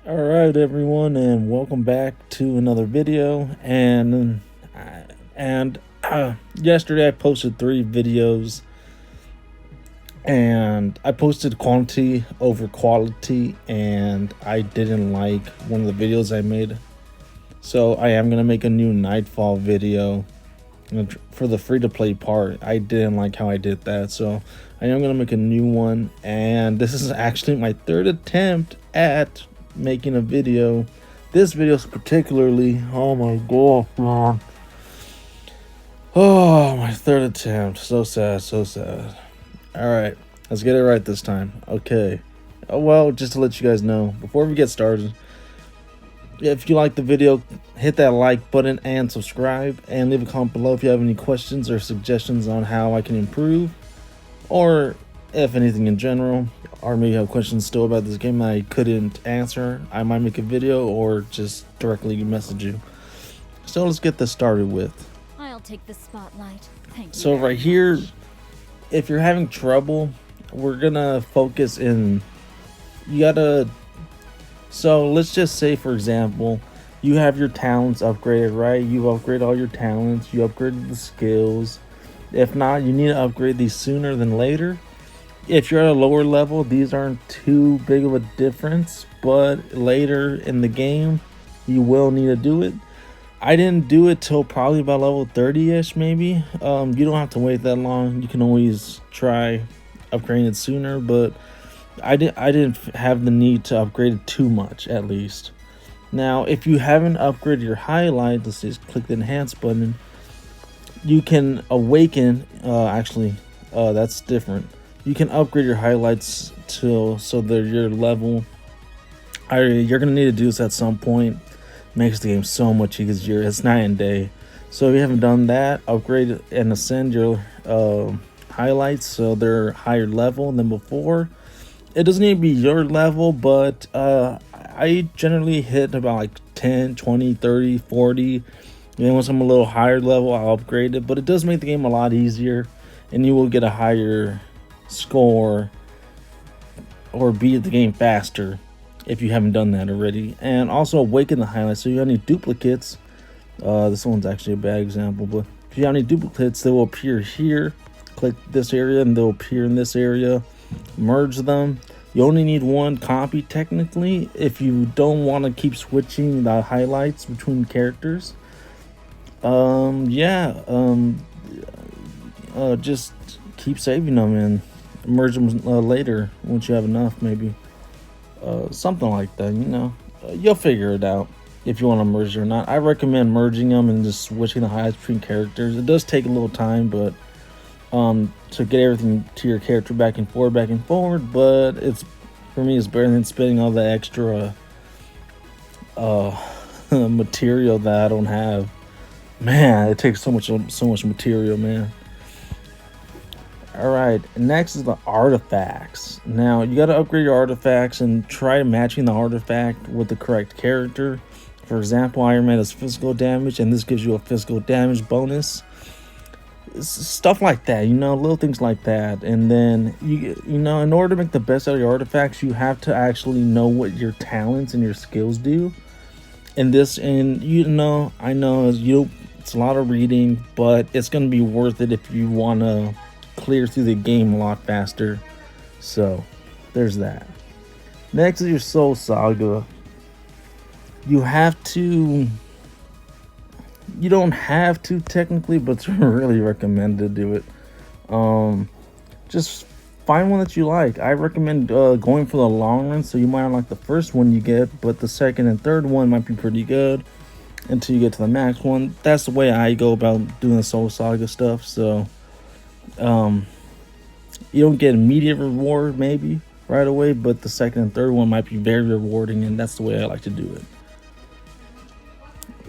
All right, everyone, and welcome back to another video. And yesterday I posted 3 videos, and I posted quantity over quality, and I didn't like one of the videos I made. So I am gonna make a new Nightfall video for the free-to-play part. I didn't like how I did that, so I am gonna make a new one. And this is actually my 3rd attempt at making a video. This video is particularly, oh my god, man. Oh, my 3rd attempt. So sad, so sad. All right, let's get it right this time. Okay. Well, just to let you guys know, before we get started, if you like the video, hit that like button and subscribe, and leave a comment below if you have any questions or suggestions on how I can improve, or if anything in general, or maybe you have questions still about this game that I couldn't answer. I might make a video or just directly message you. So let's get this started with. I'll take the spotlight. Thank you. So right here, if you're having trouble, we're gonna focus in. So let's just say, for example, you have your talents upgraded, right? You upgrade all your talents, you upgraded the skills. If not, you need to upgrade these sooner than later. If you're at a lower level, these aren't too big of a difference, but later in the game, you will need to do it. I didn't do it till probably about level 30-ish, maybe. You don't have to wait that long. You can always try upgrading it sooner, but I didn't have the need to upgrade it too much, at least. Now, if you haven't upgraded your highlight, let's just click the enhance button. You can awaken. That's different. You can upgrade your highlights so that your level. You're gonna need to do this at some point. Makes the game so much easier. It's night and day. So if you haven't done that, upgrade and ascend your highlights so they're higher level than before. It doesn't need to be your level, but I generally hit about like 10, 20, 30, 40. And once I'm a little higher level, I'll upgrade it. But it does make the game a lot easier, and you will get a higher score or beat the game faster if you haven't done that already. And also awaken the highlights. So you have any duplicates. This one's actually a bad example, but if you have any duplicates, they will appear here. Click this area and they'll appear in this area. Merge them. You only need one copy technically if you don't want to keep switching the highlights between characters. Just keep saving them and merge them later once you have enough, maybe. Something like that, you'll figure it out if you want to merge or not. I recommend merging them and just switching the highlights between characters. It does take a little time, but to get everything to your character back and forward, but for me it's better than spending all the extra material that I don't have. Man, it takes so much material, man. All right, next is the artifacts. Now you got to upgrade your artifacts and try matching the artifact with the correct character. For example, Iron Man has physical damage, and this gives you a physical damage bonus. Stuff like that, little things like that. And then in order to make the best out of your artifacts, you have to actually know what your talents and your skills do. I know it's a lot of reading, but it's going to be worth it if you want to clear through the game a lot faster. So there's that. Next is your Soul Saga. You don't have to technically, but it's really recommended to do it. Just find one that you like. I recommend going for the long run, so you might not like the first one you get, but the second and third one might be pretty good until you get to the max one. That's the way I go about doing the Soul Saga stuff. So you don't get immediate reward maybe right away, but the second and third one might be very rewarding, and that's the way I like to do it.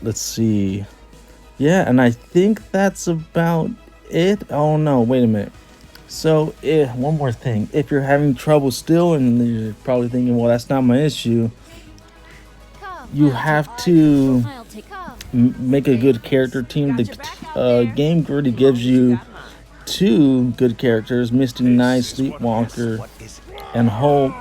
Let's see. Yeah, and I think that's about it. Oh no, wait a minute. So one more thing. If you're having trouble still, and you're probably thinking, well, that's not my issue, you have to make a good character team. The game already gives you 2 good characters, Misty Knight, Sleepwalker, and Hulk.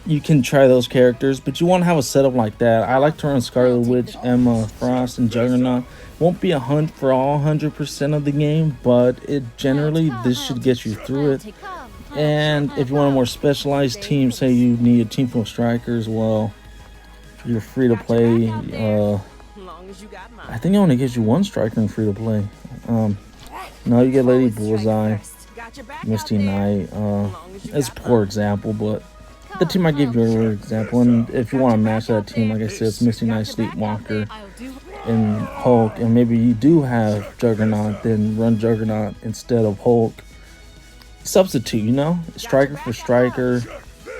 you can try those characters, but you want to have a setup like that. I like to run Scarlet Witch, Emma Frost, and Juggernaut. Won't be a hunt for all 100% of the game, but it generally this should get you through it. And if you want a more specialized team, say you need a team full of strikers, well, you're free to play. I think it only gives you one striker in free to play. No, you get Lady Bullseye, Misty Knight. It's a poor example, but the team I gave you a example. And if you want to match that team, like I said, it's Misty Knight, Sleepwalker, and Hulk. And maybe you do have Juggernaut, then run Juggernaut instead of Hulk. Substitute, you know, striker for striker,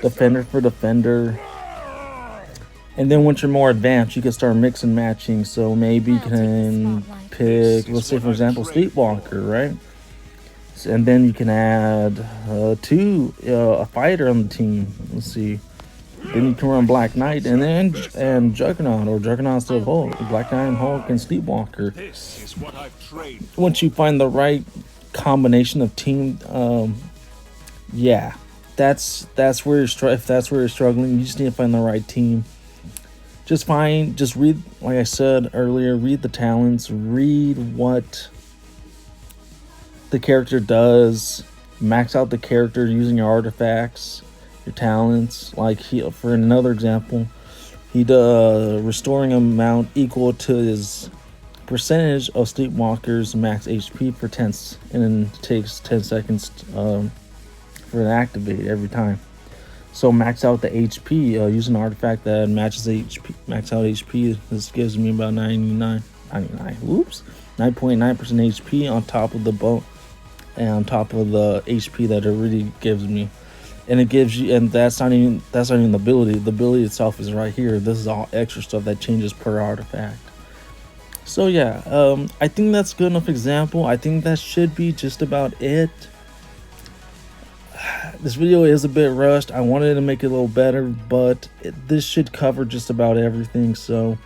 defender for defender. And then once you're more advanced, you can start mix and matching. So maybe you can pick, let's say for example, Sleepwalker, right? And then you can add a fighter on the team. Let's see. Then you can run Black Knight and Juggernaut, or Juggernaut instead of Hulk. Black Knight and Hulk and Sleepwalker. Once you find the right combination of team, yeah, that's where if that's where you're struggling, you just need to find the right team. Just read, like I said earlier, read the talents, read what the character does, max out the character using your artifacts, your talents. Like for another example, he does restoring amount equal to his percentage of Sleepwalker's max HP per 10, and then it takes 10 seconds for it to activate every time. So max out the HP using an artifact that matches HP. Max out HP. This gives me about 9.9% HP on top of the bow, and on top of the HP that it already gives me. And it gives you, and that's not even the ability. The ability itself is right here. This is all extra stuff that changes per artifact. So yeah, I think that's a good enough example. I think that should be just about it. This video is a bit rushed. I wanted to make it a little better, but this should cover just about everything. So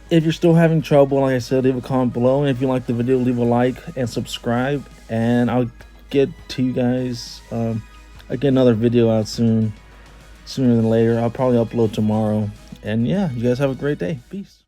if you're still having trouble, like I said, leave a comment below. And if you like the video, leave a like and subscribe. And I'll get to you guys. I'll get another video out sooner than later. I'll probably upload tomorrow. And yeah, you guys have a great day. Peace.